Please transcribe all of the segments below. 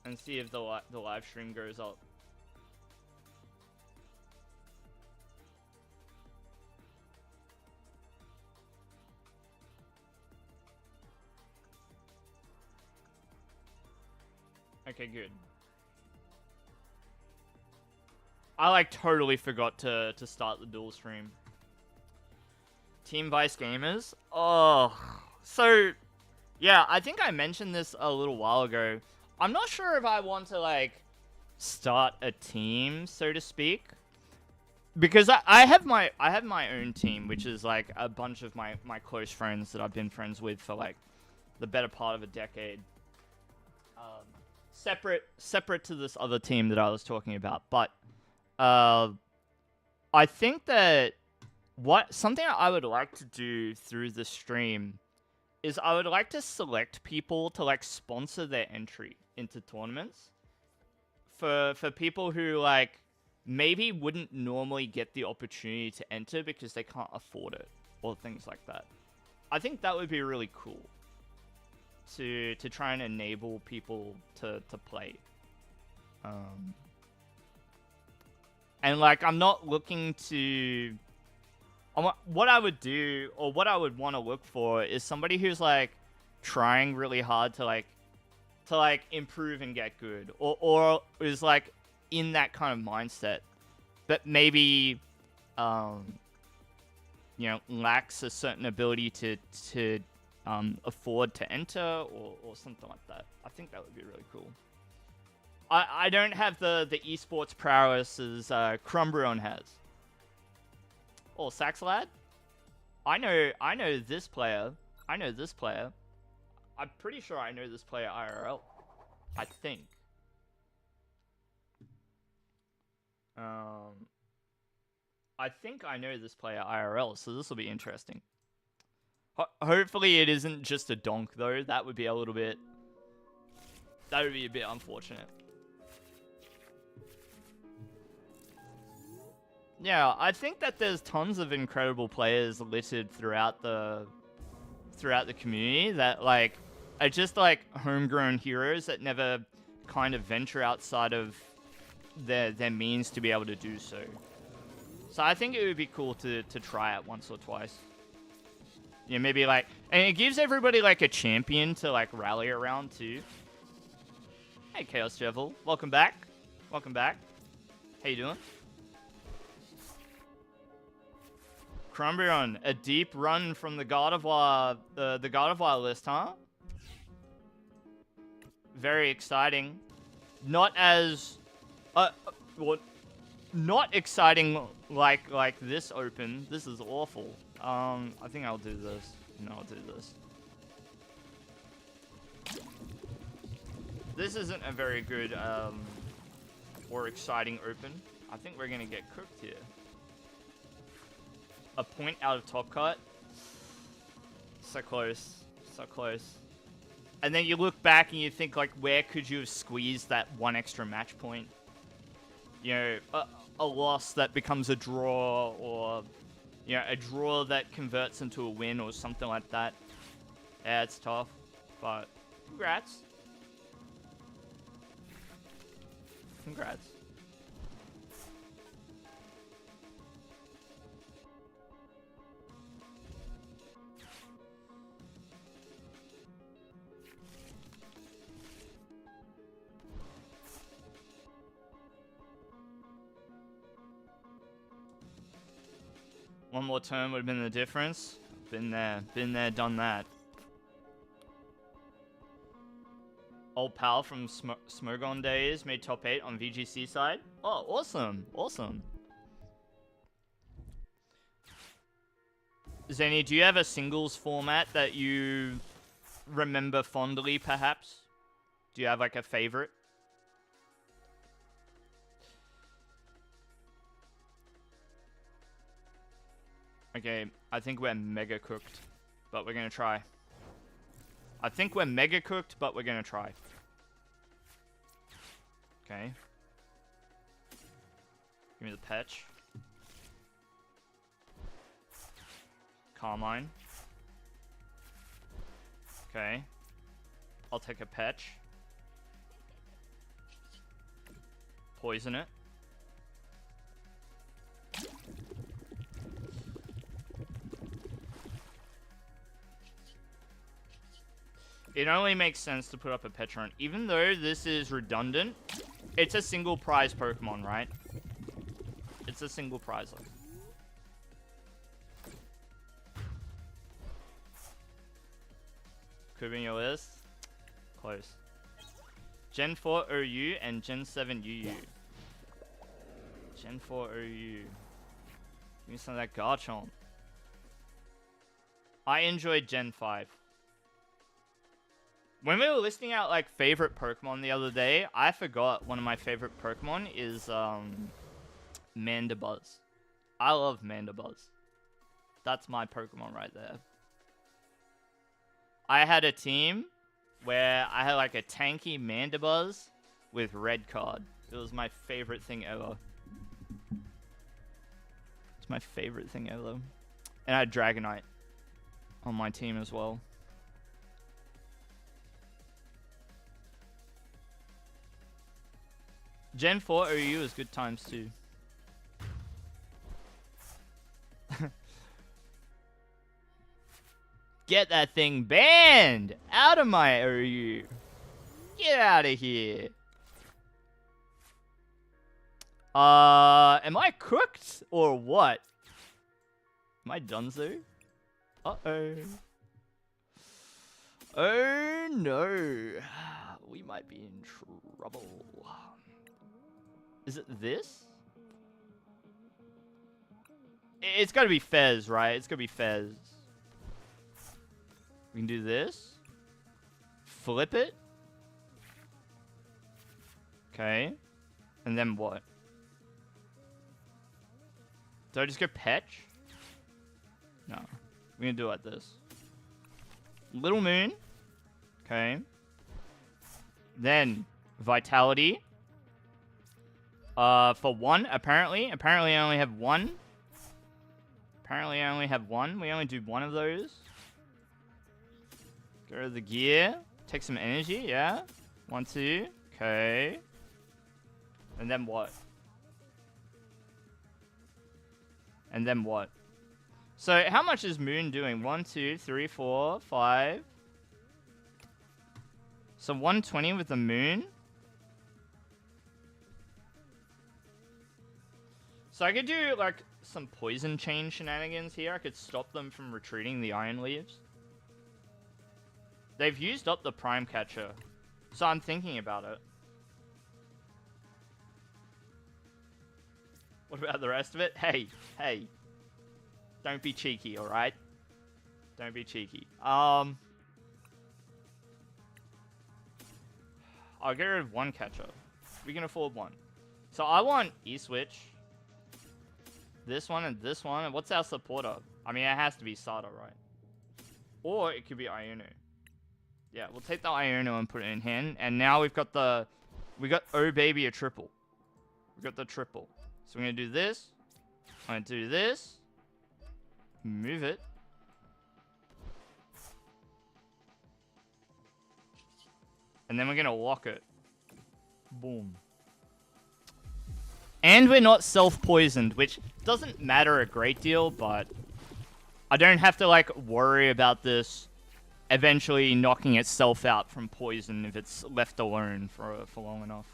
and see if the live stream goes up. Okay, good. I like totally forgot to start the dual stream. Team Vice Gamers? Oh, so yeah, I think I mentioned this a little while ago. I'm not sure if I want to like start a team, so to speak, because I have my own team, which is like a bunch of my close friends that I've been friends with for like the better part of a decade. Separate to this other team that I was talking about, but I think that something I would like to do through the stream is I would like to select people to like sponsor their entry into tournaments for people who like maybe wouldn't normally get the opportunity to enter because they can't afford it or things like that. I think that would be really cool to try and enable people to play. And like I'm not looking to what I would do, or what I would want to look for, is somebody who's like trying really hard to like improve and get good, or is like in that kind of mindset, but maybe you know, lacks a certain ability to afford to enter, or something like that. I think that would be really cool. I don't have the esports prowess as Crumbrion has. Oh, Saxlad? I know this player. I know this player. I'm pretty sure I know this player IRL. I think. I think I know this player IRL, so this will be interesting. Hopefully it isn't just a donk, though. That would be a little bit... That would be a bit unfortunate. Yeah, I think that there's tons of incredible players littered throughout the community that like are just like homegrown heroes that never kind of venture outside of their means to be able to do so. So I think it would be cool to try it once or twice. Yeah, maybe like, and it gives everybody like a champion to like rally around too. Hey, Chaos Devil, welcome back. Welcome back. How you doing? Crumbrion, a deep run from the God of War, the God of War list, huh? Very exciting. Not as, well, not exciting like this open. This is awful. I think I'll do this. No, I'll do this. This isn't a very good, or exciting open. I think we're gonna get cooked here. A point out of top cut. So close. So close. And then you look back and you think, like, where could you have squeezed that one extra match point? You know, a loss that becomes a draw, or, you know, a draw that converts into a win or something like that. Yeah, it's tough. But, congrats. Congrats. One more turn would have been the difference. Been there, done that. Old pal from Smogon days made top 8 on VGC side. Oh, awesome, awesome. Zany, do you have a singles format that you remember fondly, perhaps? Do you have like a favorite? Okay, I think we're mega cooked, but we're gonna try. I think we're mega cooked, but we're gonna try. Okay. Give me the patch. Carmine. Okay. I'll take a patch. poison it. It only makes sense to put up a Petron. Even though this is redundant, it's a single prize Pokemon, right? It's a single prize. Could be in your list. Close. Gen 4 OU and Gen 7 UU. Gen 4 OU. Give me some of that Garchomp. I enjoyed Gen 5. When we were listing out like favorite Pokemon the other day, I forgot one of my favorite Pokemon is Mandibuzz. I love Mandibuzz. That's my Pokemon right there. I had a team where I had like a tanky Mandibuzz with red card. It was my favorite thing ever. It's my favorite thing ever. And I had Dragonite on my team as well. Gen 4 OU is good times too. Get that thing banned out of my OU. Get out of here. Am I cooked or what? Am I donezo? Uh-oh. Oh no. We might be in trouble. Is it this? It's gotta be Fez, right? It's gotta be Fez. We can do this. Flip it. Okay. And then what? Do I just go Petch? No. We're gonna do it like this. Little Moon. Okay. Then Vitality. For one, apparently. Apparently I only have one. Apparently I only have one. We only do one of those. Go to the gear. Take some energy, yeah. 1, 2. Okay. And then what? And then what? So how much is Moon doing? 1, 2, 3, 4, 5. So 120 with the Moon. So I could do like some poison chain shenanigans here. I could stop them from retreating the Iron Leaves. They've used up the Prime Catcher. So I'm thinking about it. What about the rest of it? Hey, hey. Don't be cheeky, alright? Don't be cheeky. I'll get rid of one catcher. We can afford one. So I want E-Switch. This one and this one. And what's our supporter? I mean, it has to be Sada, right? Or it could be Iono. Yeah, we'll take the Iono and put it in hand. And now we've got the... We got, oh baby, a triple. We got the triple. So we're going to do this. I'm going to do this. Move it. And then we're going to lock it. Boom. And we're not self-poisoned, which doesn't matter a great deal, but I don't have to, like, worry about this eventually knocking itself out from poison if it's left alone for long enough.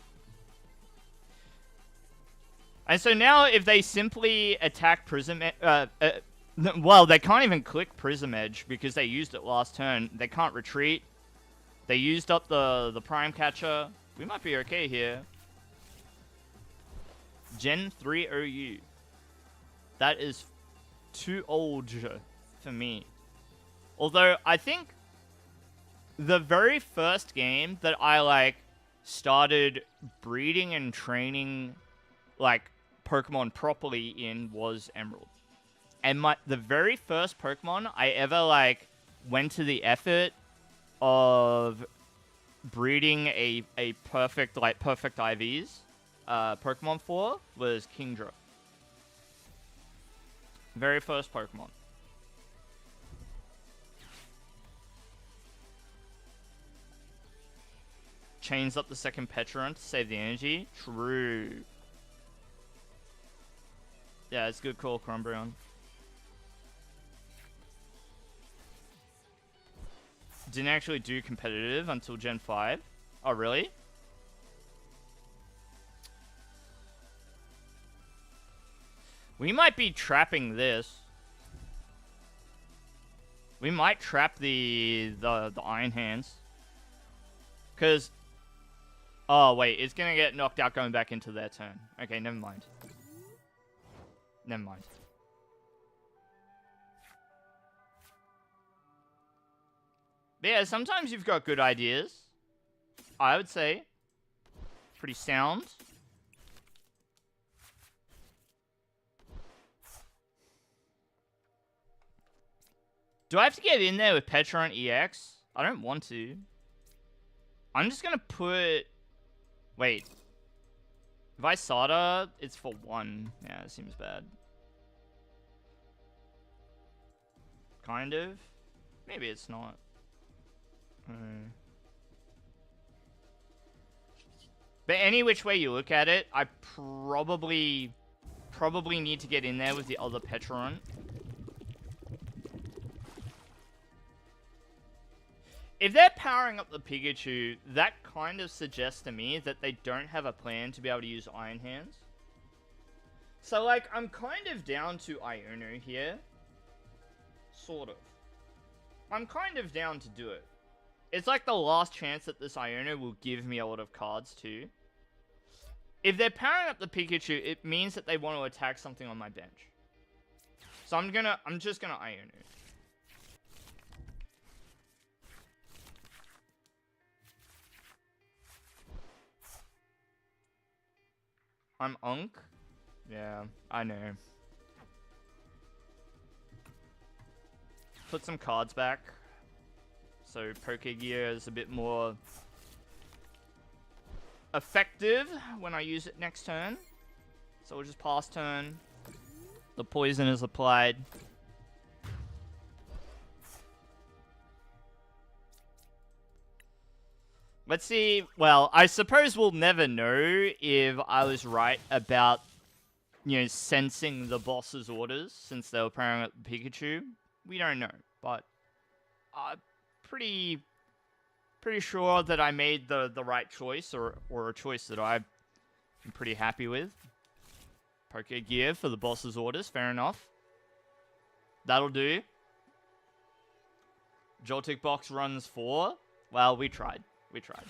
And so now if they simply attack Prism... well, they can't even click Prism Edge because they used it last turn. They can't retreat. They used up the Prime Catcher. We might be okay here. Gen 3 OU. That is too old for me. Although, I think the very first game that I, like, started breeding and training, like, Pokemon properly in was Emerald. And the very first Pokemon I ever, like, went to the effort of breeding a perfect IVs Pokemon for was Kingdra. Very first Pokemon. chains up the second Petron to save the energy. True. Yeah, it's a good call, Crumbrion. Didn't actually do competitive until Gen 5. Oh, really? We might be trapping this. We might trap the Iron Hands. Because... Oh, wait. It's going to get knocked out going back into their turn. Okay, never mind. Never mind. But yeah, sometimes you've got good ideas. I would say. Pretty sound. Do I have to get in there with Petron EX? I don't want to. I'm just going to put... Wait. If I Sada, it's for 1. Yeah, it seems bad. Kind of. Maybe it's not. But any which way you look at it, I probably need to get in there with the other Petron. If they're powering up the Pikachu, that kind of suggests to me that they don't have a plan to be able to use Iron Hands. So, like, I'm kind of down to Iono here. Sort of. I'm kind of down to do it. It's like the last chance that this Iono will give me a lot of cards too. If they're powering up the Pikachu, it means that they want to attack something on my bench. So I'm just gonna Iono. I'm Unk? Yeah, I know. Put some cards back. So Pokegear is a bit more effective when I use it next turn. So we'll just pass turn. The poison is applied. Let's see. Well, I suppose we'll never know if I was right about, you know, sensing the boss's orders since they were powering up the Pikachu. We don't know, but pretty sure that I made the right choice or a choice that I'm pretty happy with. Pokegear for the boss's orders, fair enough. That'll do. Joltik box runs 4. Well, we tried. We tried.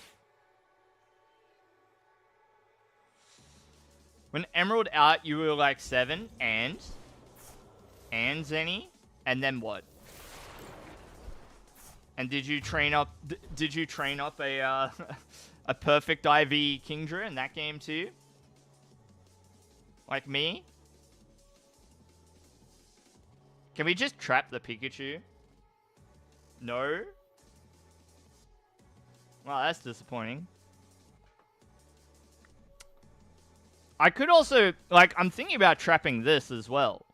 When Emerald out, you were like 7 and Zenny, and then what? And did you train up? Did you train up a a perfect IV Kingdra in that game too? Like me? Can we just trap the Pikachu? No. Well, that's disappointing. I could also, like, I'm thinking about trapping this as well.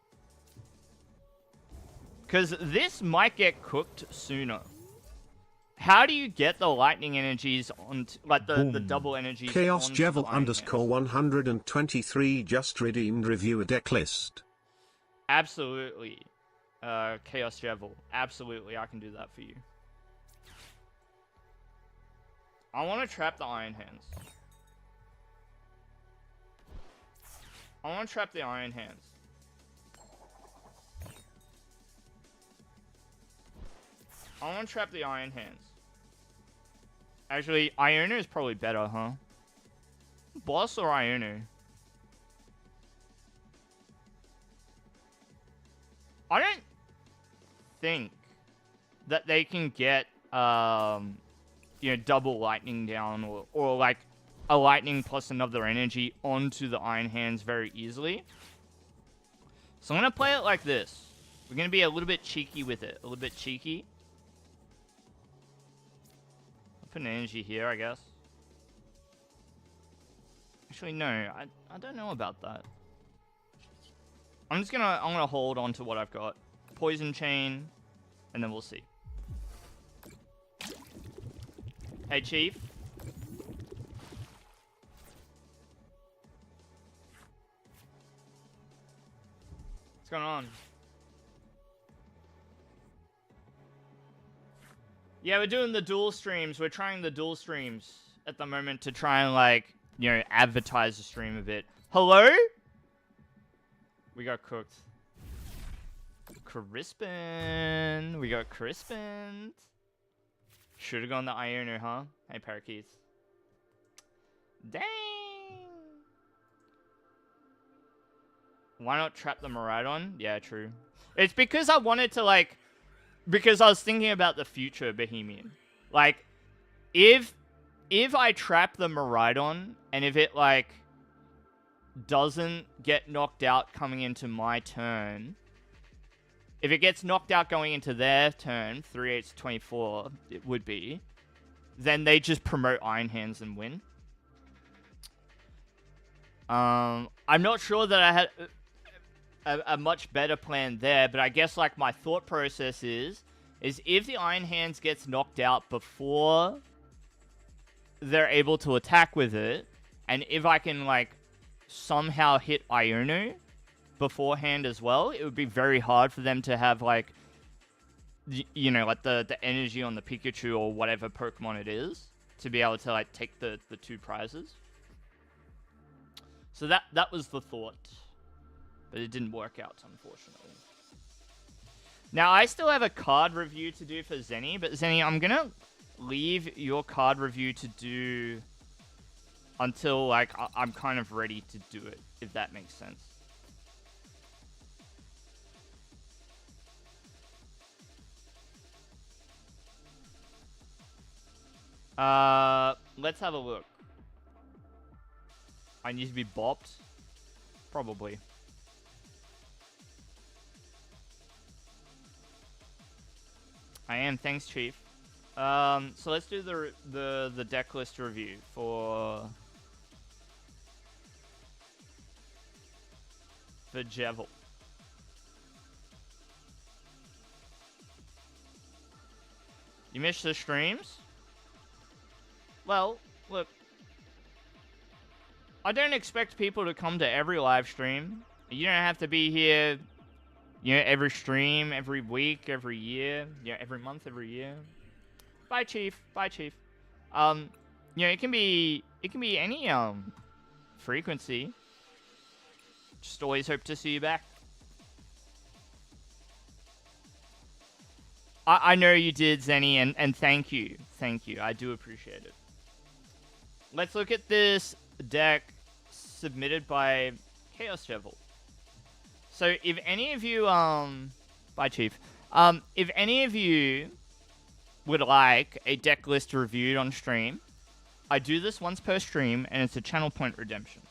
Because this might get cooked sooner. How do you get the lightning energies on, like, the double energies Chaos onto the Jevel Iron _ Hands? 123 just redeemed reviewer deck list. Absolutely. Chaos Jevel. Absolutely, I can do that for you. I want to trap the Iron Hands. I want to trap the Iron Hands. I want to trap the Iron Hands. Actually, Iono is probably better, huh? Boss or Iono? I don't think that they can get, you know, double lightning down or like a lightning plus another energy onto the Iron Hands very easily. So I'm going to play it like this. We're going to be a little bit cheeky with it. A little bit cheeky. I'll put an energy here, I guess. Actually, no. I don't know about that. I'm gonna hold on to what I've got. Poison Chain, and then we'll see. Hey, Chief. What's going on? Yeah, we're doing the dual streams. We're trying the dual streams at the moment to try and, like, you know, advertise the stream a bit. Hello? We got cooked. Crispin. We got Crispin. Should have gone the Iono, huh? Hey, parakeets. Dang. Why not trap the Miraidon? Yeah, true. It's because I wanted to, like... Because I was thinking about the future Bohemian. Like, if I trap the Miraidon, and if it, like, doesn't get knocked out coming into my turn... If it gets knocked out going into their turn, 3/8 to 24, it would be, then they just promote Iron Hands and win. I'm not sure that I had a much better plan there, but I guess, like, my thought process is if the Iron Hands gets knocked out before they're able to attack with it, and if I can, like, somehow hit Iono beforehand as well, it would be very hard for them to have, like, you know, like, the energy on the Pikachu or whatever Pokemon it is to be able to, like, take the two prizes. So that was the thought. But it didn't work out, unfortunately. Now, I still have a card review to do for Zenny, but Zenny, I'm going to leave your card review to do until, like, I'm kind of ready to do it, if that makes sense. Let's have a look. I need to be bopped? Probably. I am, thanks, Chief. So let's do the deck list review for Jevel. You missed the streams? Well, look. I don't expect people to come to every live stream. You don't have to be here, you know, every stream, every week, every year, yeah, every month, every year. Bye, Chief. Bye, Chief. You know, it can be any frequency. Just always hope to see you back. I know you did, Zenny, and thank you. Thank you. I do appreciate it. Let's look at this deck submitted by Chaos Devil. So if any of you, bye, Chief. If any of you would like a deck list reviewed on stream, I do this once per stream, and it's a channel point redemption.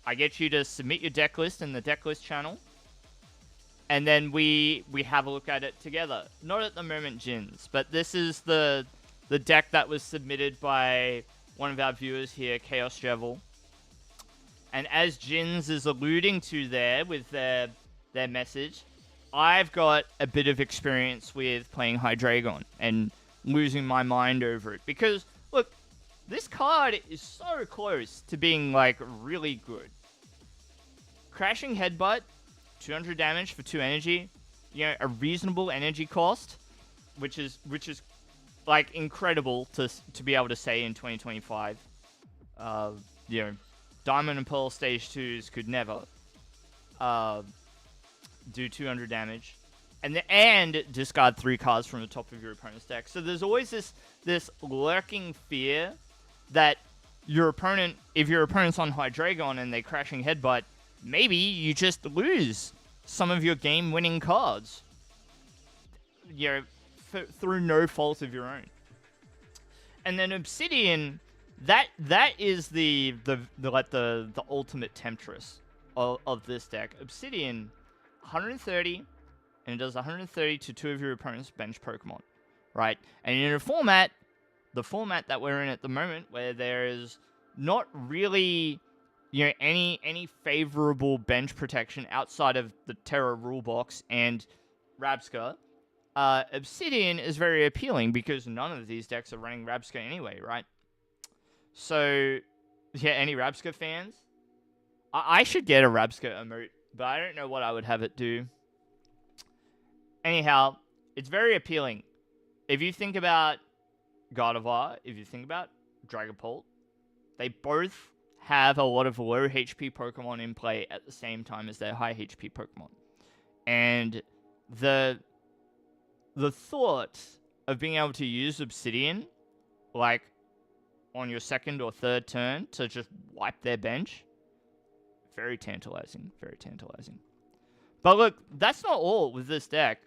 I get you to submit your deck list in the deck list channel, and then we have a look at it together. Not at the moment, Jins, but this is the deck that was submitted by one of our viewers here, Chaos Devil. And as Jins is alluding to there with their message, I've got a bit of experience with playing Hydreigon and losing my mind over it. Because, look, this card is so close to being, like, really good. Crashing Headbutt, 200 damage for 2 energy. You know, a reasonable energy cost, which is like, incredible to be able to say in 2025. You know, Diamond and Pearl Stage 2s could never do 200 damage. And discard 3 cards from the top of your opponent's deck. So there's always this lurking fear that your opponent, if your opponent's on Hydreigon and they're Crashing Headbutt, maybe you just lose some of your game-winning cards. You know, through no fault of your own. And then Obsidian, that is the ultimate temptress of this deck. Obsidian, 130, and it does 130 to 2 of your opponent's bench Pokemon, right? And in a format, the format that we're in at the moment, where there is not really, you know, any favorable bench protection outside of the Terra rulebox and Rabsca, Obsidian is very appealing because none of these decks are running Rabsca anyway, right? So, yeah, any Rabsca fans? I should get a Rabsca emote but I don't know what I would have it do. Anyhow, it's very appealing. If you think about Gardevoir, if you think about Dragapult, they both have a lot of low HP Pokemon in play at the same time as their high HP Pokemon. And the thought of being able to use Obsidian, like, on your second or third turn to just wipe their bench, very tantalizing, very tantalizing. But look, that's not all with this deck.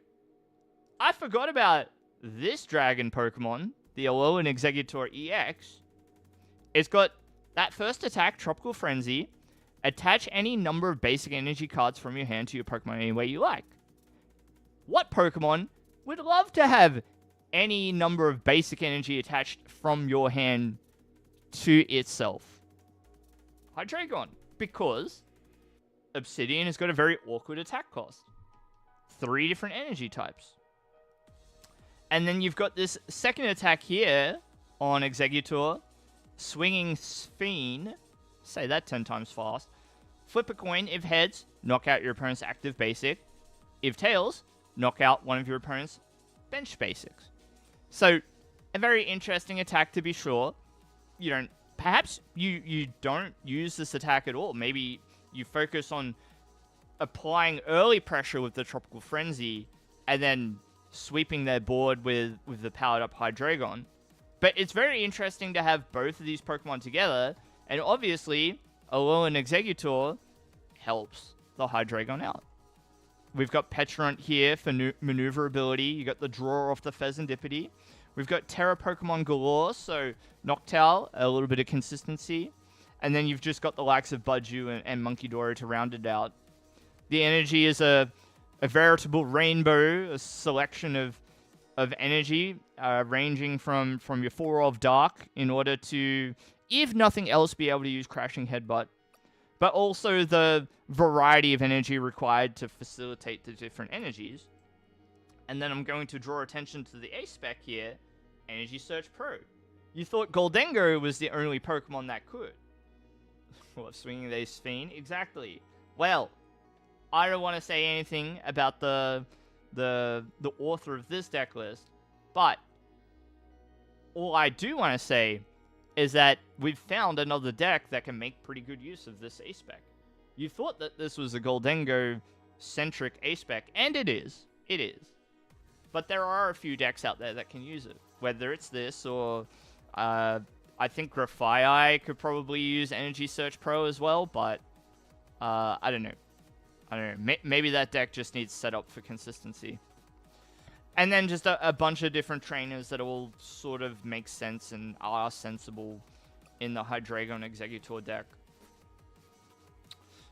I forgot about this dragon Pokemon, the Alolan Exeggutor EX. It's got that first attack, Tropical Frenzy. Attach any number of basic energy cards from your hand to your Pokemon any way you like. What Pokemon would love to have any number of basic energy attached from your hand to itself? Hydreigon. Because Obsidian has got a very awkward attack cost. 3 different energy types. And then you've got this second attack here on Exeggutor. Swinging Sphene. Say that 10 times fast. Flip a coin. If heads, knock out your opponent's active basic. If tails, knock out one of your opponent's bench basics. So, a very interesting attack to be sure. You don't... Perhaps you don't use this attack at all. Maybe you focus on applying early pressure with the Tropical Frenzy and then sweeping their board with the powered up Hydreigon. But it's very interesting to have both of these Pokemon together, and obviously, Alolan Exeggutor helps the Hydreigon out. We've got Petulant here for maneuverability. You got the draw off the Fezandipity. We've got Terra Pokemon galore, so Noctowl, a little bit of consistency. And then you've just got the likes of Budju and Munkidora to round it out. The energy is a veritable rainbow, a selection of energy, ranging from your 4 of Dark in order to, if nothing else, be able to use Crashing Headbutt. But also the variety of energy required to facilitate the different energies. And then I'm going to draw attention to the A-Spec here, Energy Search Pro. You thought Goldengo was the only Pokemon that could. What, swinging the Sphene? Exactly. Well, I don't want to say anything about the author of this deck list, but all I do want to say is that we've found another deck that can make pretty good use of this A-Spec. You thought that this was a Goldengo-centric A-Spec, and it is. It is. But there are a few decks out there that can use it. Whether it's this or... I think Grafaiai could probably use Energy Search Pro as well, but... I don't know. Maybe that deck just needs set up for consistency. And then just a bunch of different trainers that all sort of make sense and are sensible in the Hydreigon Exeggutor deck.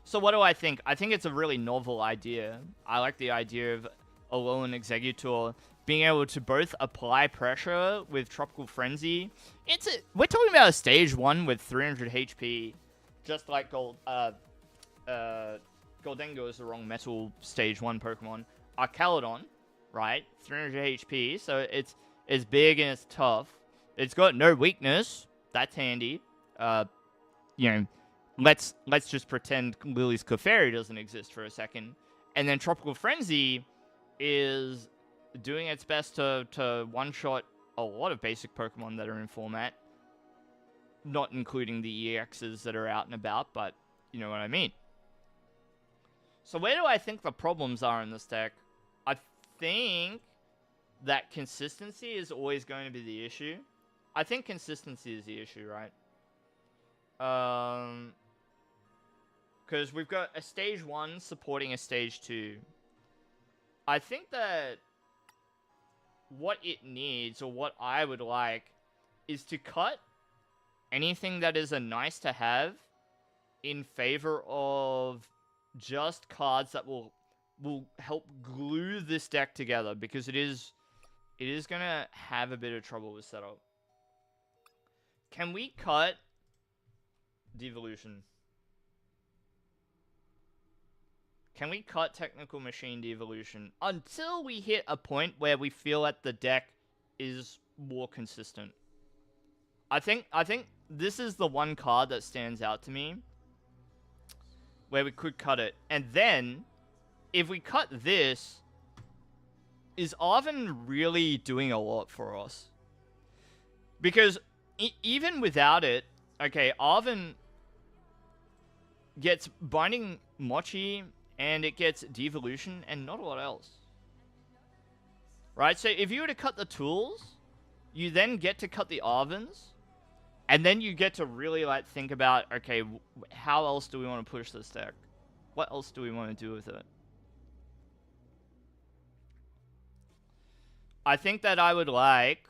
So what do I think? I think it's a really novel idea. I like the idea of Alolan Exeggutor being able to both apply pressure with Tropical Frenzy. We're talking about a stage 1 with 300 HP, just like Goldengo is the wrong metal stage 1 Pokemon. Archaludon, right? 300 HP, so it's big and it's tough. It's got no weakness. That's handy. You know, let's just pretend Lily's Clefairy doesn't exist for a second. And then Tropical Frenzy is doing its best to one-shot a lot of basic Pokemon that are in format. Not including the EXs that are out and about, but you know what I mean. So where do I think the problems are in this deck? I think that consistency is always going to be the issue. I think consistency is the issue, right? Because we've got a stage 1 supporting a stage 2. I think that what it needs, or what I would like, is to cut anything that is a nice to have in favor of just cards that will help glue this deck together, because it is gonna have a bit of trouble with setup. Can we cut Devolution? Can we cut Technical Machine Devolution until we hit a point where we feel that the deck is more consistent? I think this is the one card that stands out to me where we could cut it. And then, if we cut this, is Arven really doing a lot for us? Because even without it, okay, Arven gets Binding Mochi, and it gets Devolution, and not a lot else. Right? So if you were to cut the tools, you then get to cut the Arvens, and then you get to really, like, think about, okay, how else do we want to push this deck? What else do we want to do with it? I think that I would like...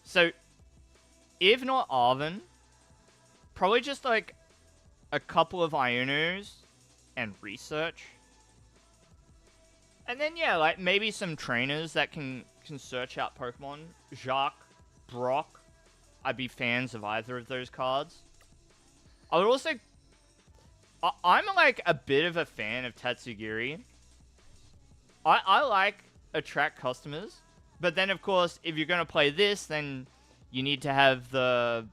So, if not Arven, probably just, like, a couple of Ionos and research. And then, yeah, like, maybe some trainers that can search out Pokemon. Jacques, Brock. I'd be fans of either of those cards. I would also... I'm, like, a bit of a fan of Tatsugiri. I like attract customers. But then, of course, if you're going to play this, then you need to have the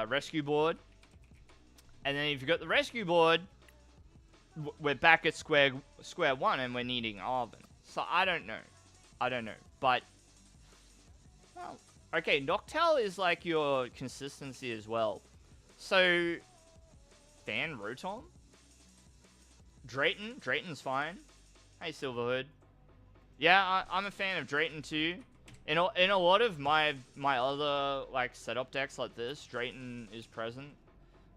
rescue board. And then if you've got the rescue board, we're back at square one and we're needing Arven. So I don't know. But, well, okay, Noctowl is like your consistency as well. So, Fan Rotom? Drayton's fine. Hey, Silverhood. Yeah, I'm a fan of Drayton too. In a lot of my other, like, setup decks like this, Drayton is present.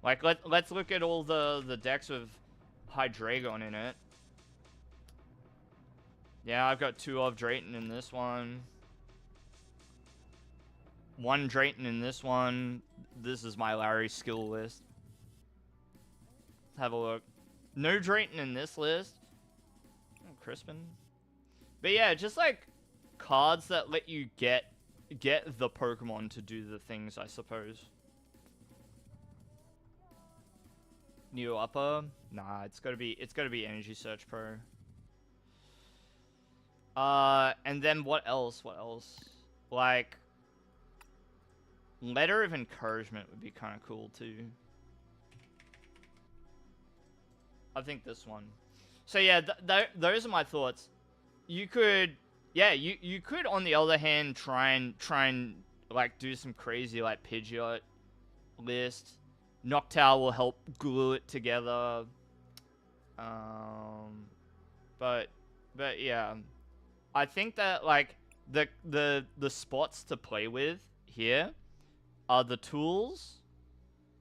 Like, let's look at all the decks with Hydreigon in it. Yeah, I've got 2 of Drayton in this one. 1 Drayton in this one. This is my Larry skill list. Let's have a look. No Drayton in this list. Oh, Crispin. But yeah, just like cards that let you get the Pokemon to do the things, I suppose. New upper? Nah, it's gotta be Energy Search Pro. And then what else? Like, Letter of Encouragement would be kind of cool too. I think this one. So yeah, those are my thoughts. You could, yeah, you could on the other hand try and like do some crazy like Pidgeot list. Noctowl will help glue it together. But yeah, I think that like the spots to play with here are the tools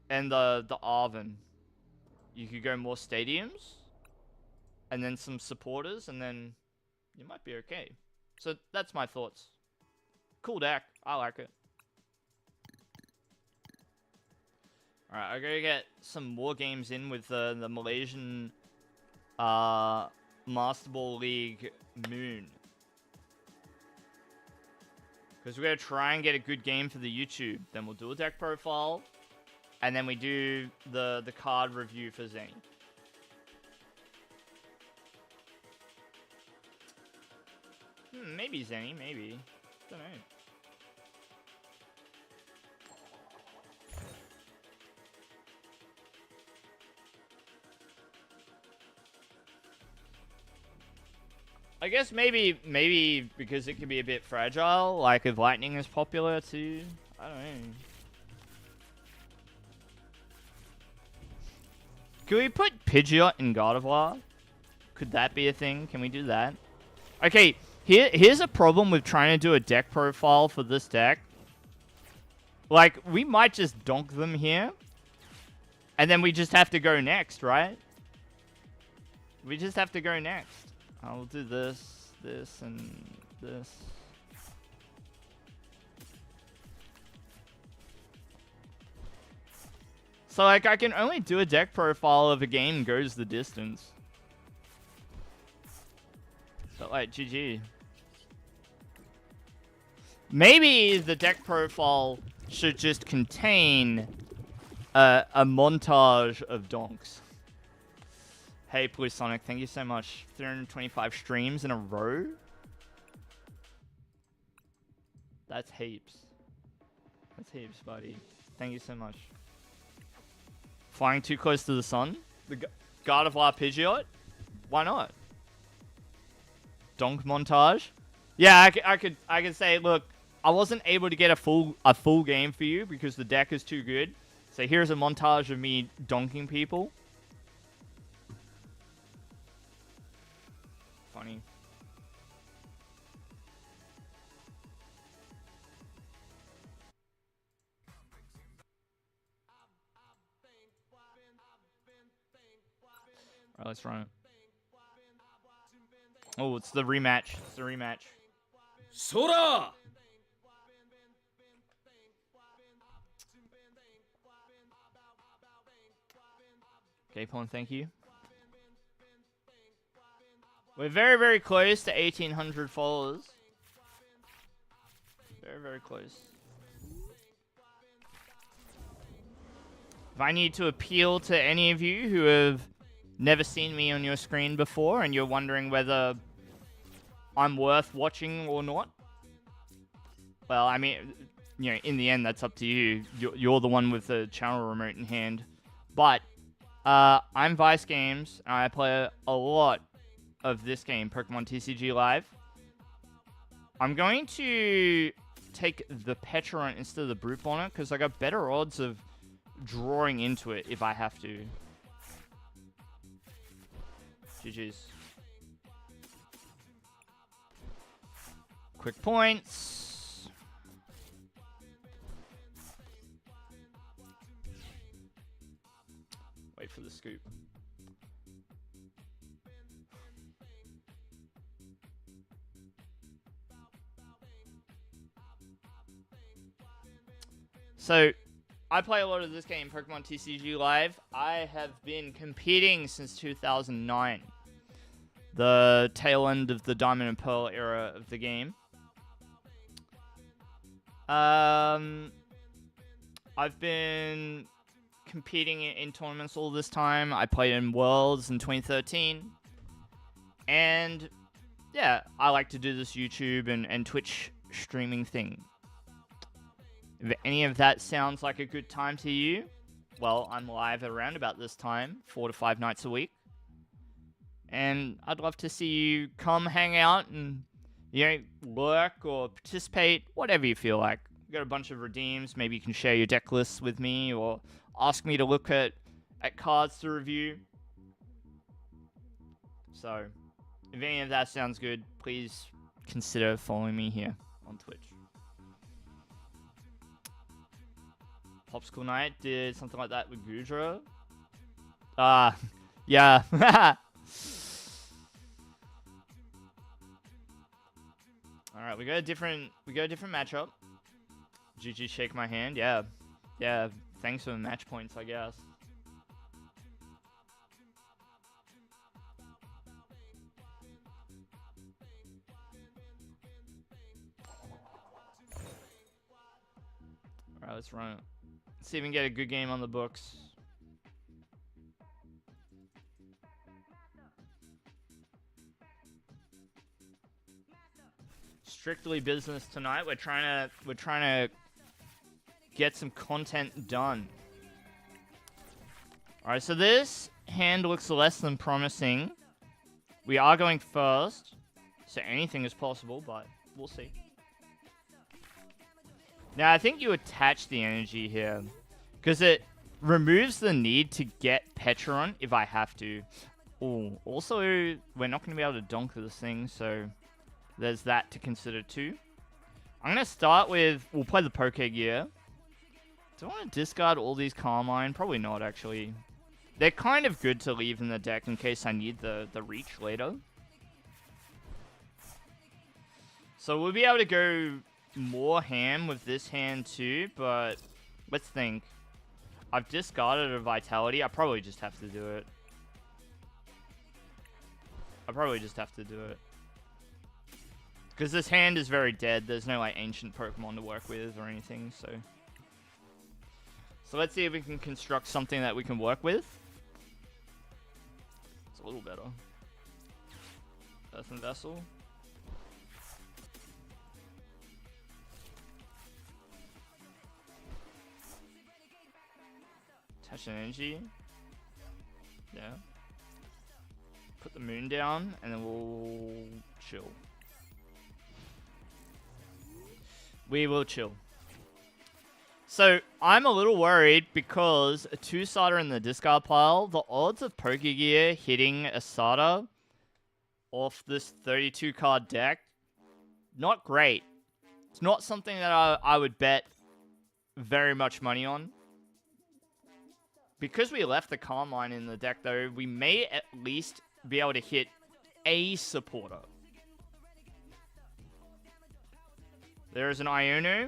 and the Arven. You could go more stadiums, and then some supporters, and then you might be okay. So that's my thoughts. Cool deck. I like it. Alright, I'm gonna get some more games in with the Malaysian Master Ball League Moon. Because we're gonna try and get a good game for the YouTube. Then we'll do a deck profile. And then we do the card review for Zenny. Maybe Zenny, maybe. Don't know. I guess maybe because it can be a bit fragile, like if Lightning is popular too. I don't know. Can we put Pidgeot in Gardevoir? Could that be a thing? Can we do that? Okay, here's a problem with trying to do a deck profile for this deck. Like, we might just donk them here. And then we just have to go next, right? We just have to go next. I'll do this, this, and this. So, like, I can only do a deck profile if a game goes the distance. But, like, GG. Maybe the deck profile should just contain a montage of donks. Hey, Plusonic, thank you so much. 325 streams in a row? That's heaps. That's heaps, buddy. Thank you so much. Flying too close to the sun? The God of Pidgeot? Why not? Donk montage? Yeah, I could say, look, I wasn't able to get a full game for you because the deck is too good. So here's a montage of me donking people. Funny. Alright, let's run it. Oh, it's the rematch. It's the rematch. Sora! Okay, Pawn, thank you. We're very, very close to 1,800 followers. Very, very close. If I need to appeal to any of you who have never seen me on your screen before and you're wondering whether I'm worth watching or not, well, I mean, you know, in the end, that's up to you. You're the one with the channel remote in hand. But I'm Vice Games, and I play a lot of this game, Pokemon TCG Live. I'm going to take the Petrant instead of the Brute Bonnet, because I got better odds of drawing into it if I have to. GG's. Quick points. Wait for the scoop. So, I play a lot of this game, Pokemon TCG Live. I have been competing since 2009. The tail end of the Diamond and Pearl era of the game. I've been competing in tournaments all this time. I played in Worlds in 2013. And, yeah, I like to do this YouTube and Twitch streaming thing. If any of that sounds like a good time to you, well, I'm live around about this time, 4 to 5 nights a week. And I'd love to see you come hang out and, you know, lurk or participate, whatever you feel like. We've got a bunch of redeems. Maybe you can share your deck lists with me or ask me to look at cards to review. So, if any of that sounds good, please consider following me here on Twitch. Popsicle Night did something like that with Gudra. Yeah. Alright, we got a different matchup. GG shake my hand, yeah. Yeah, thanks for the match points, I guess. Alright, let's run it. Let's see if we can get a good game on the books. Strictly business tonight. We're trying to get some content done. All right, so this hand looks less than promising. We are going first, so anything is possible, but we'll see. Now, I think you attach the energy here, because it removes the need to get Petrant if I have to. Ooh, also, we're not going to be able to donk this thing, so there's that to consider too. I'm going to start with, we'll play the Pokegear. Do I want to discard all these Carmine? Probably not, actually. They're kind of good to leave in the deck in case I need the reach later. So we'll be able to go more ham with this hand too, but let's think. I've discarded a Vitality. I probably just have to do it. Because this hand is very dead. There's no like ancient Pokemon to work with or anything, so let's see if we can construct something that we can work with. It's a little better. Earthen Vessel. Touch energy. Yeah. Put the moon down, and then we'll chill. We will chill. So, I'm a little worried because a 2 SATA in the discard pile, the odds of Pokegear hitting a SATA off this 32 card deck, not great. It's not something that I would bet very much money on. Because we left the Carmine in the deck, though, we may at least be able to hit a supporter. There's an Iono,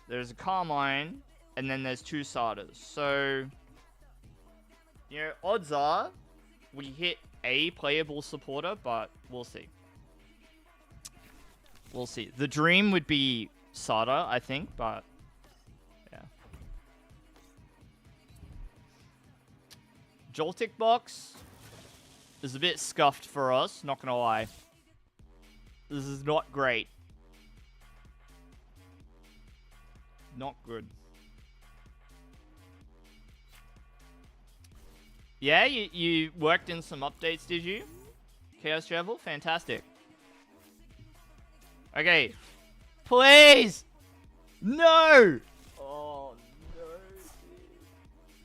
there's a Carmine, and then there's 2 SATAs. So, you know, odds are we hit a playable supporter, but we'll see. We'll see. The dream would be SATA, I think, but yeah. Joltik box is a bit scuffed for us, not gonna lie. This is not great. Not good. Yeah, you worked in some updates, did you? Chaos Travel? Fantastic. Okay. Please! No! Oh, no, dude.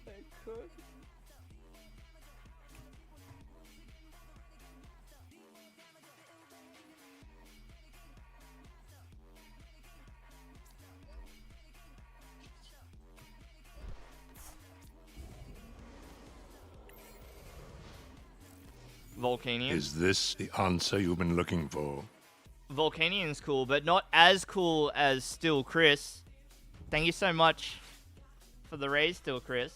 I could. Volcanion. Is this the answer you've been looking for? Volcanian's cool, but not as cool as Still Chris. Thank you so much for the raise, Still Chris.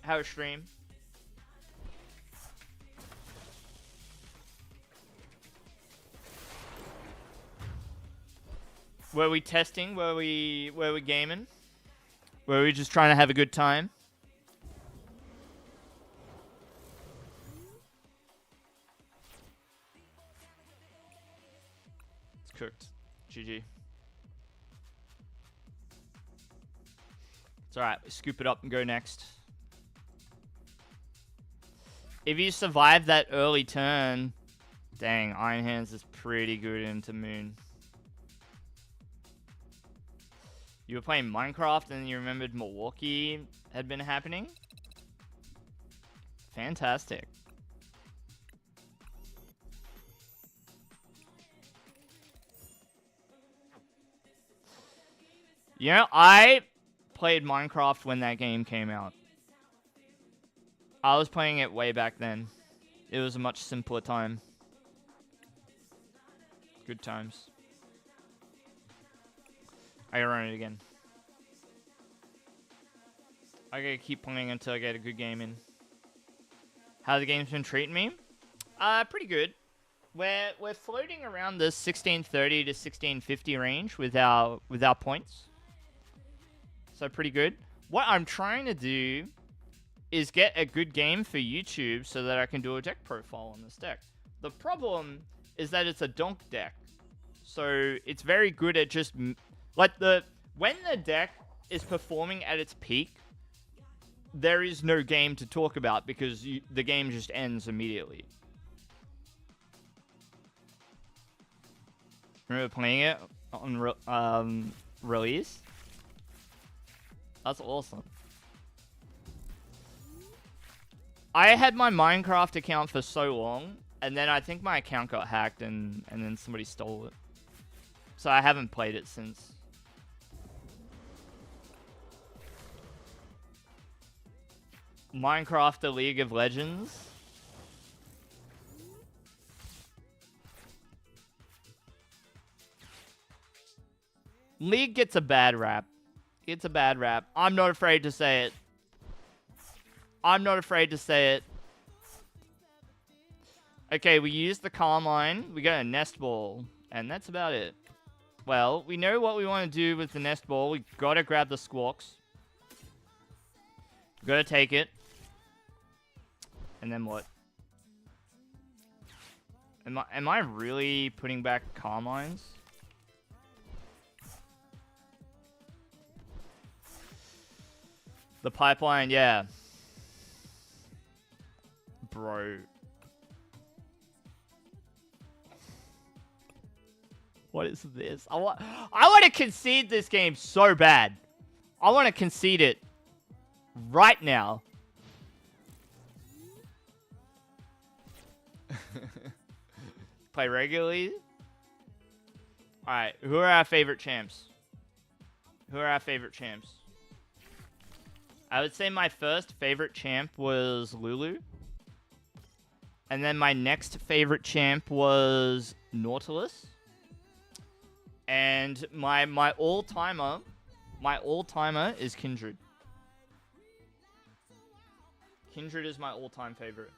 How was stream? Were we testing? Were we gaming? Were we just trying to have a good time? Cooked. GG. It's alright. Scoop it up and go next. If you survive that early turn, dang, Iron Hands is pretty good into Moon. You were playing Minecraft and then you remembered Milwaukee had been happening? Fantastic. You know, I played Minecraft when that game came out. I was playing it way back then. It was a much simpler time. Good times. I gotta run it again. I gotta keep playing until I get a good game in. How the game's been treating me? Pretty good. We're floating around the 1630 to 1650 range with our points. So pretty good. What I'm trying to do is get a good game for YouTube so that I can do a deck profile on this deck. The problem is that it's a donk deck. So it's very good at just like when the deck is performing at its peak, there is no game to talk about because the game just ends immediately. Remember playing it on release? That's awesome. I had my Minecraft account for so long, and then I think my account got hacked and then somebody stole it. So I haven't played it since. Minecraft, the League of Legends. League gets a bad rap. It's a bad rap. I'm not afraid to say it. I'm not afraid to say it. Okay, we used the Carmine. We got a Nest Ball. And that's about it. Well, we know what we want to do with the Nest Ball. We gotta grab the Squawks. Gotta take it. And then what? Am I really putting back Carmines? The pipeline, yeah. Bro. What is this? I want to concede this game so bad. I want to concede it right now. Play regularly. Alright, who are our favorite champs? Who are our favorite champs? I would say my first favorite champ was Lulu. And then my next favorite champ was Nautilus. And my all-timer is Kindred. Kindred is my all-time favorite.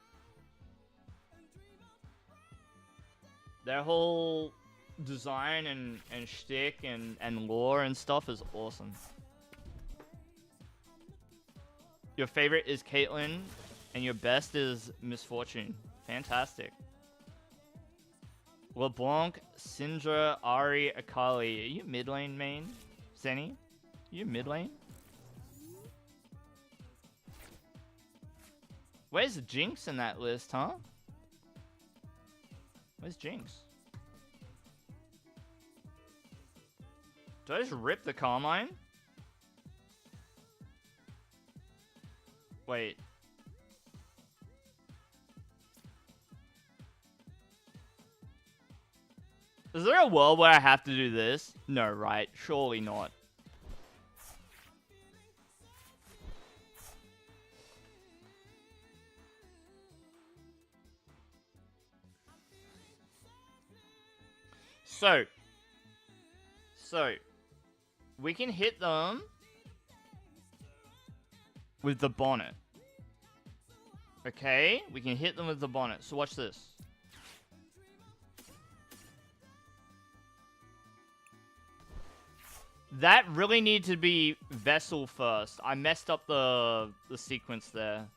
Their whole design and shtick and lore and stuff is awesome. Your favorite is Caitlyn, and your best is Misfortune. Fantastic. LeBlanc, Syndra, Ari, Akali. Are you mid lane main? Zenny? Are you mid lane? Where's Jinx in that list, huh? Where's Jinx? Did I just rip the Carmine? Wait. Is there a world where I have to do this? No, right? Surely not. So, we can hit them with the bonnet. Okay, we can hit them with the bonnet. So watch this. That really needs to be Vessel first. I messed up the sequence there.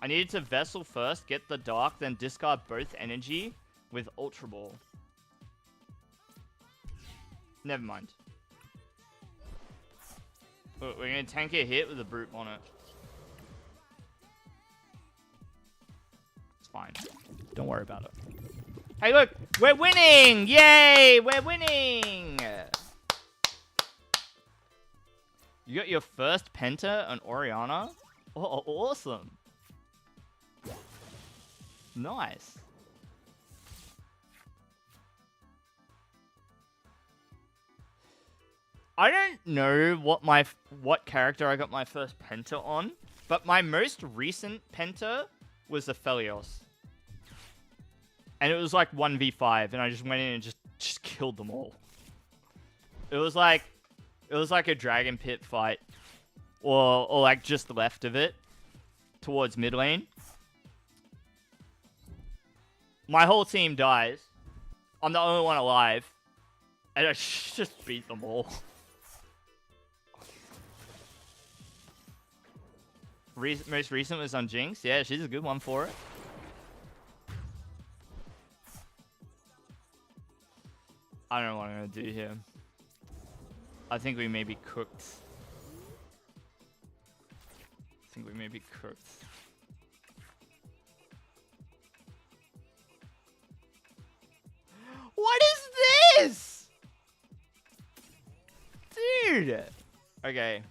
I needed to Vessel first, get the Dark, then discard both energy with Ultra Ball. Never mind. We're gonna tank a hit with a Brute on it. It's fine. Don't worry about it. Hey, look! We're winning! Yay! We're winning! You got your first Penta on Orianna? Oh, awesome. Nice. I don't know what character I got my first Penta on, but my most recent Penta was the Felios. And it was like 1v5, and I just went in and just killed them all. It was like a Dragon Pit fight, or like just left of it, towards mid lane. My whole team dies. I'm the only one alive, and I just beat them all. Most recent was on Jinx. Yeah, she's a good one for it. I don't know what I'm gonna do here. I think we may be cooked. What is this? Dude! Okay.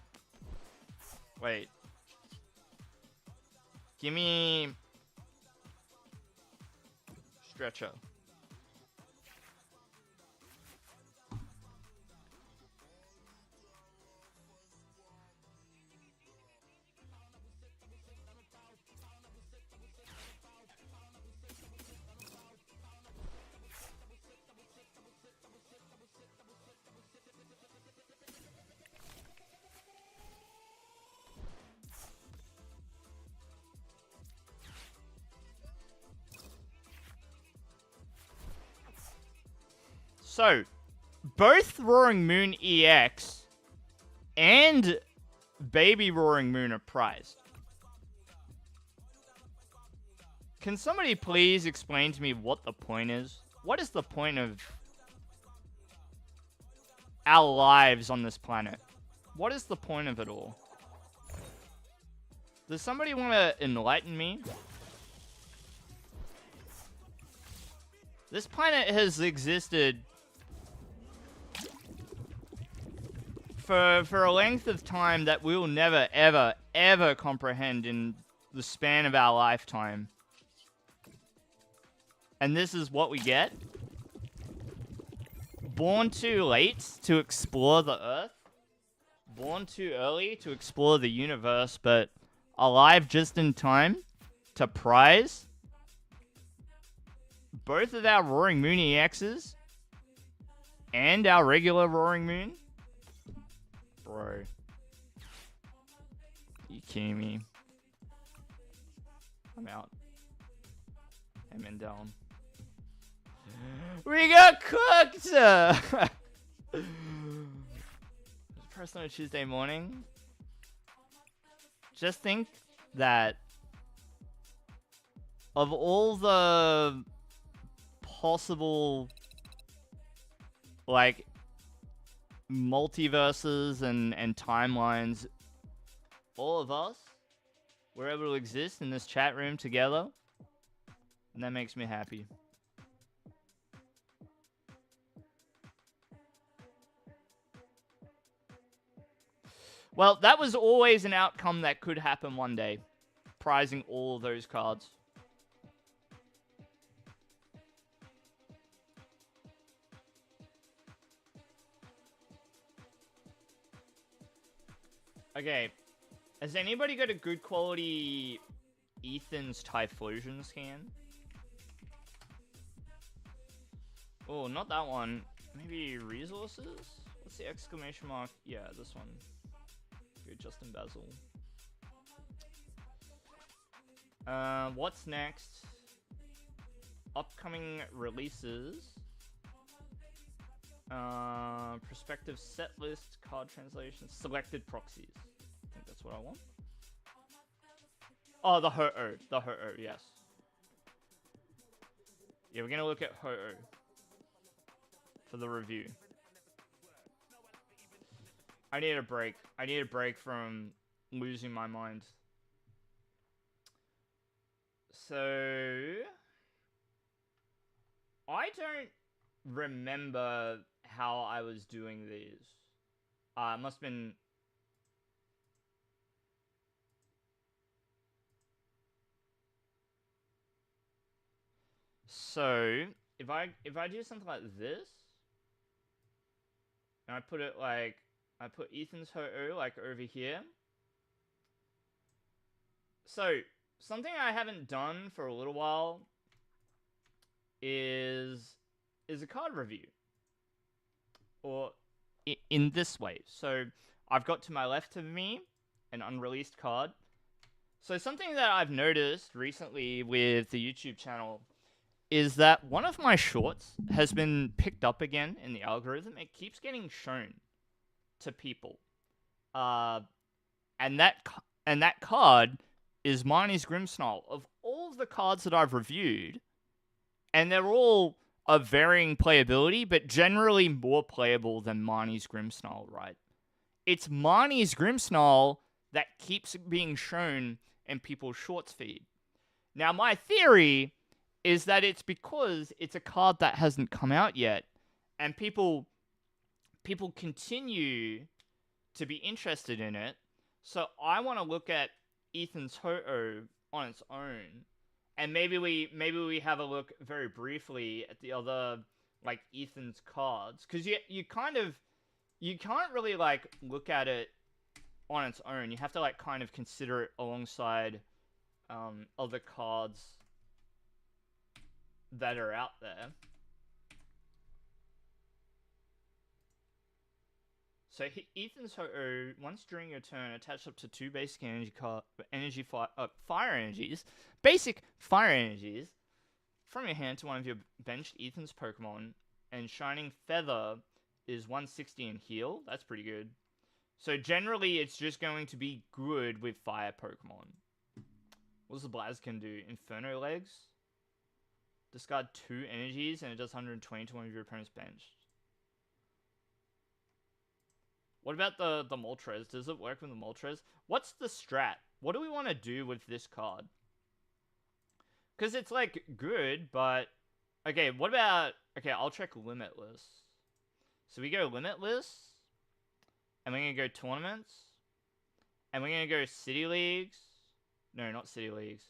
Wait. Give me... Stretcher. So, both Roaring Moon EX and Baby Roaring Moon are prized. Can somebody please explain to me what the point is? What is the point of our lives on this planet? What is the point of it all? Does somebody want to enlighten me? This planet has existed for a length of time that we'll never, ever, ever comprehend in the span of our lifetime. And this is what we get? Born too late to explore the Earth. Born too early to explore the universe, but alive just in time to prize both of our Roaring Moon EXs and our regular Roaring Moon. Bro. You kidding me? I'm out. Amen down. We got cooked! Person on a Tuesday morning. Just think that of all the possible like multiverses and timelines, all of us were able to exist in this chat room together, and that makes me happy. Well, that was always an outcome that could happen one day. Prizing all of those cards. Okay. Has anybody got a good quality Ethan's Typhlosion scan? Oh, not that one. Maybe resources? What's the exclamation mark? Yeah, this one. Good, Justin Basil. What's next? Upcoming releases. Prospective set list, card translation, selected proxies. I think that's what I want. Oh, the Ho-Oh. The Ho-Oh, yes. Yeah, we're gonna look at Ho-Oh for the review. I need a break. I need a break from losing my mind. So I don't remember how I was doing these. It must have been. So if I do something like this, and I put it like. I put Ethan's Ho-Oh like over here. So, something I haven't done for a little while is a card review. Or in this way. So, I've got to my left of me an unreleased card. So, something that I've noticed recently with the YouTube channel is that one of my shorts has been picked up again in the algorithm. It keeps getting shown to people, and that card is Marnie's Grimmsnarl. Of all of the cards that I've reviewed, and they're all of varying playability, but generally more playable than Marnie's Grimmsnarl, right? It's Marnie's Grimmsnarl that keeps being shown in people's shorts feed. Now, my theory is that it's because it's a card that hasn't come out yet, and people continue to be interested in it. So I want to look at Ethan's Ho-Oh on its own, and maybe we have a look very briefly at the other like Ethan's cards, because you can't really like look at it on its own. You have to like kind of consider it alongside other cards that are out there. So Ethan's Ho-Oh, once during your turn, attach up to 2 basic fire energies, basic fire energies, from your hand to one of your benched Ethan's Pokemon, and Shining Feather is 160 in heal. That's pretty good. So generally, it's just going to be good with fire Pokemon. What does the Blaziken do? Inferno Legs? Discard 2 energies, and it does 120 to one of your opponent's bench. What about the Moltres? Does it work with the Moltres? What's the strat what do we want to do with this card? Because it's, like, good, but... Okay, what about... Okay, I'll check Limitless. So we go Limitless. And we're going to go Tournaments. And we're going to go City Leagues. No, not City Leagues.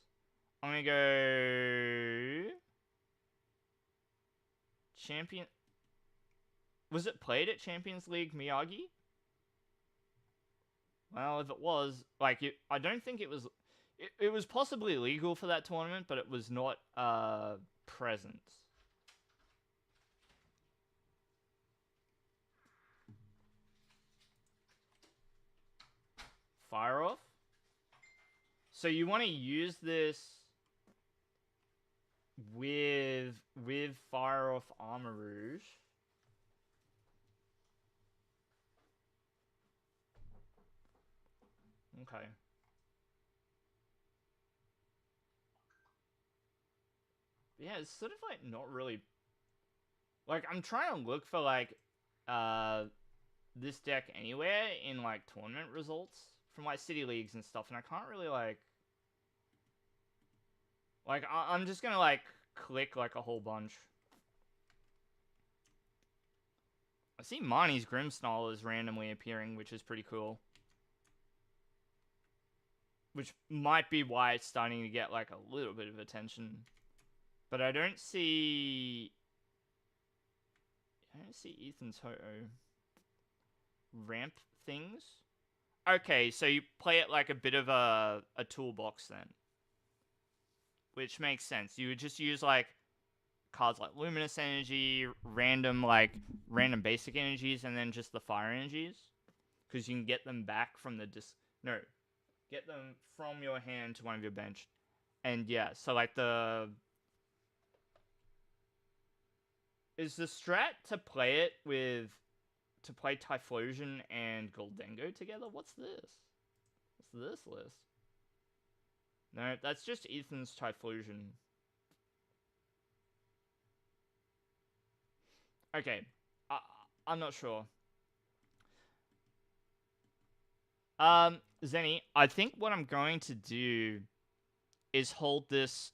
I'm going to go... Champion... Was it played at Champions League Miyagi? Well, if it was, like, I don't think it was... It was possibly legal for that tournament, but it was not, present. Fire off? So you want to use this with Fire off Armor Rouge. Okay. But yeah, it's sort of like not really... Like, I'm trying to look for like this deck anywhere in like tournament results from like city leagues and stuff, and I can't really like I'm just gonna like click like a whole bunch. I see Marnie's Grimsnarl is randomly appearing, which is pretty cool. Which might be why it's starting to get like a little bit of attention. But I don't see Ethan's Ho-Oh ramp things. Okay, so you play it like a bit of a toolbox then. Which makes sense. You would just use like cards like Luminous Energy, random basic energies, and then just the fire energies. Because you can get them back from the get them from your hand to one of your bench. And yeah, so like is the strat to play it with... To play Typhlosion and Goldengo together? What's this? What's this list? No, that's just Ethan's Typhlosion. Okay. I'm not sure. Zenny, I think what I'm going to do is hold this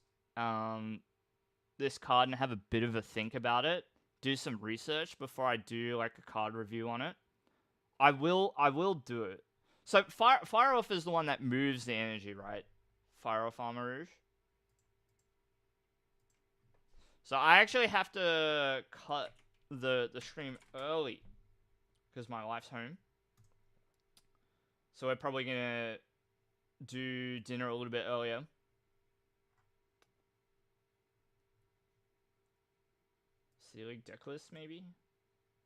this card and have a bit of a think about it. Do some research before I do like a card review on it. I will do it. So Fire Off is the one that moves the energy, right? Fire Off Armor Rouge. So I actually have to cut the stream early because my wife's home. So we're probably gonna do dinner a little bit earlier. League deck list, maybe?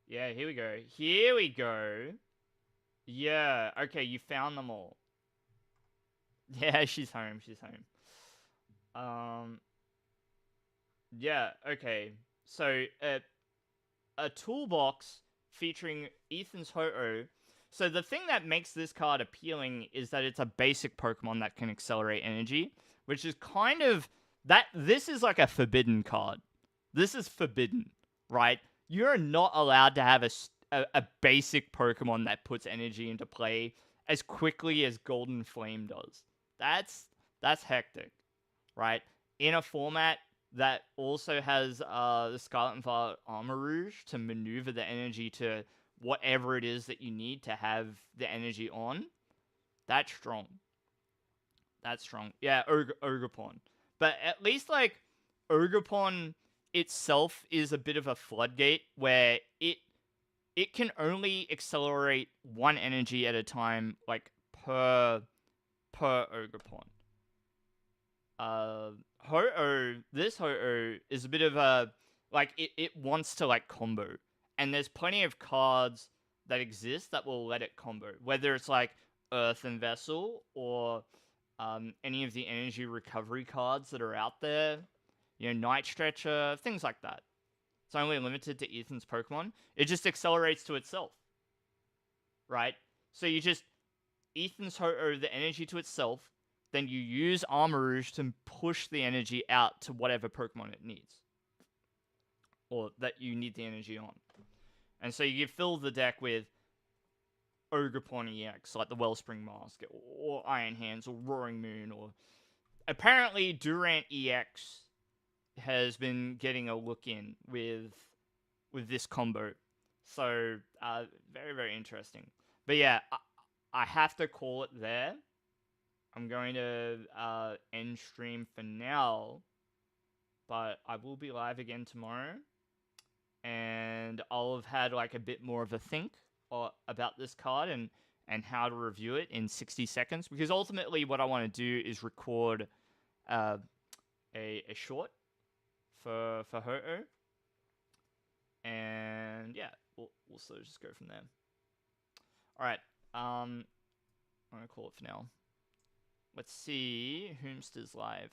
Yeah, here we go. Here we go. Yeah, okay, you found them all. Yeah, she's home. She's home. Yeah, okay. So, a toolbox featuring Ethan's Ho-Oh. So the thing that makes this card appealing is that it's a basic Pokemon that can accelerate energy, which is kind of... This is like a forbidden card. This is forbidden, right? You're not allowed to have a basic Pokemon that puts energy into play as quickly as Golden Flame does. That's hectic, right? In a format that also has the Scarlet and Violet Armor Rouge to maneuver the energy to whatever it is that you need to have the energy on, that's strong. That's strong. Yeah, Ogerpon. But at least, like, Ogerpon itself is a bit of a floodgate where it can only accelerate one energy at a time, like per Ogerpon. This Ho-Oh is a bit of a like it wants to like combo, and there's plenty of cards that exist that will let it combo, whether it's like Earthen Vessel or any of the energy recovery cards that are out there. You know, Night Stretcher, things like that. It's only limited to Ethan's Pokemon. It just accelerates to itself. Right? So you just... Ethan's Ho-Oh the energy to itself, then you use Armor Rouge to push the energy out to whatever Pokemon it needs. Or that you need the energy on. And so you fill the deck with Ogrepawn EX, like the Wellspring Mask, or Iron Hands, or Roaring Moon, or... Apparently, Durant EX has been getting a look in with this combo. So, very, very interesting. But yeah, I have to call it there. I'm going to end stream for now. But I will be live again tomorrow. And I'll have had like a bit more of a think about this card and how to review it in 60 seconds. Because ultimately what I want to do is record a short for Ho-Oh. And yeah, we'll sort of just go from there. Alright, I'm going to call it for now. Let's see whomster's live.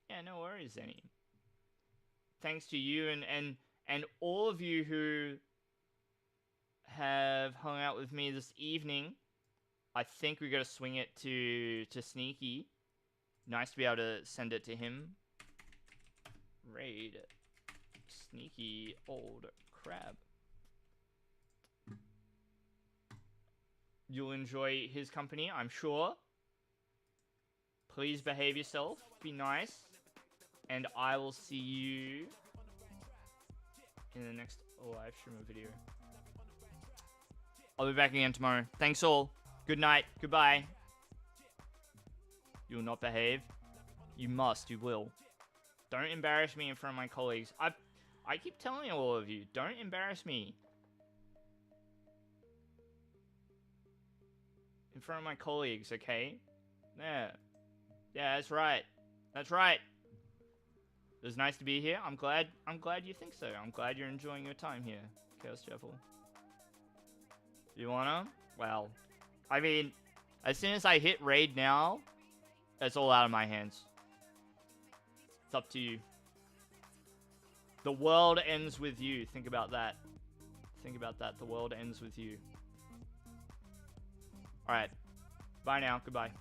Yeah, no worries, Zenny. Thanks to you and all of you who have hung out with me this evening. I think we got to swing it to Sneaky. Nice to be able to send it to him. Raid Sneaky old crab. You'll enjoy his company, I'm sure. Please behave yourself. Be nice. And I will see you in the next live stream or video. I'll be back again tomorrow. Thanks all. Good night. Goodbye. You will not behave. You must. You will. Don't embarrass me in front of my colleagues. I keep telling all of you, don't embarrass me in front of my colleagues, okay? Yeah. Yeah, that's right. That's right. It was nice to be here. I'm glad you think so. I'm glad you're enjoying your time here, Chaos Jeffel. You wanna? Well, I mean, as soon as I hit raid now, it's all out of my hands. It's up to you. The world ends with you. Think about that. Think about that. The world ends with you. Alright. Bye now. Goodbye.